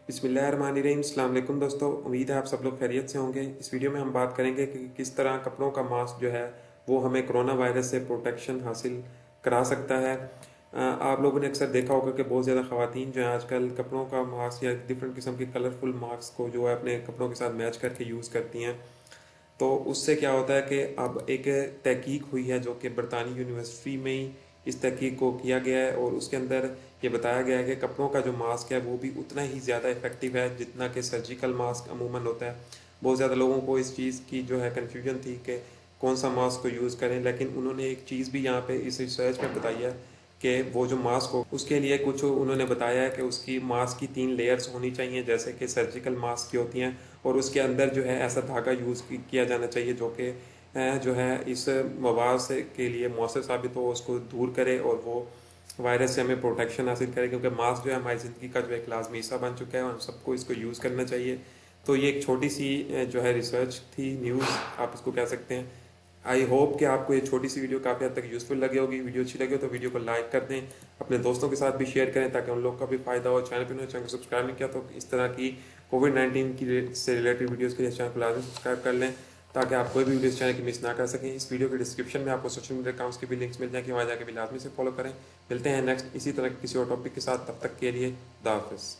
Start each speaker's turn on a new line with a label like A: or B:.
A: बिस्मिल्लाहिर्रहमानिर्रहीम। अस्सलाम वालेकुम दोस्तों, उम्मीद है आप सब लोग खैरियत से होंगे। इस वीडियो में हम बात करेंगे कि किस तरह कपड़ों का मास्क जो है वो हमें कोरोना वायरस से प्रोटेक्शन हासिल करा सकता है। आप लोगों ने अक्सर देखा होगा कि बहुत ज़्यादा ख़वातीन जो हैं आजकल कपड़ों का मास्क या डिफरेंट किस्म के कलरफुल मास्क को जो है अपने कपड़ों के साथ मैच करके यूज़ करती हैं। तो उससे क्या होता है कि अब एक तहकीक हुई है जो कि बरतानी यूनिवर्सिटी में ही इस तहकीक को किया गया है, और उसके अंदर ये बताया गया है कि कपड़ों का जो मास्क है वो भी उतना ही ज़्यादा इफ़ेक्टिव है जितना कि सर्जिकल मास्क अमूमन होता है। बहुत ज़्यादा लोगों को इस चीज़ की जो है कन्फ्यूजन थी कि कौन सा मास्क को यूज़ करें, लेकिन उन्होंने एक चीज़ भी यहाँ पे इस रिसर्च में बताई है कि वो जो मास्क हो उसके लिए कुछ उन्होंने बताया है कि उसकी मास्क की 3 लेयर्स होनी चाहिए, जैसे कि सर्जिकल मास्क की होती हैं, और उसके अंदर जो है ऐसा धागा यूज़ किया जाना चाहिए जो कि जो है इस वबा से के लिए मौसर साबित हो, उसको दूर करे और वो वायरस से हमें प्रोटेक्शन हासिल करे, क्योंकि मास्क जो है हमारी ज़िंदगी का जो एक लाजमी हिस्सा बन चुका है और हम सबको इसको यूज़ करना चाहिए। तो ये एक छोटी सी जो है रिसर्च थी, न्यूज़ आप इसको कह सकते हैं। आई होप कि आपको ये छोटी सी वीडियो काफ़ी हद तक यूज़फुल लगी होगी। वीडियो अच्छी लगी हो तो वीडियो को लाइक कर दें, अपने दोस्तों के साथ भी शेयर करें ताकि उन लोग का भी फ़ायदा हो। चैनल को सब्सक्राइब नहीं किया तो इस तरह की कोविड-19 की से रिलेटेड वीडियोज़ के लिए चैनल को लाजमी सब्सक्राइब कर लें ताकि आप कोई भी वीडियो इस चैनल की मिस ना कर सकें। इस वीडियो के डिस्क्रिप्शन में आपको सोशल मीडिया अकाउंट्स के भी लिंक्स मिल जाएंगे, वहाँ जाके भी लाजमी से फॉलो करें। मिलते हैं नेक्स्ट इसी तरह किसी और टॉपिक के साथ, तब तक के लिए खुदा हाफिज़।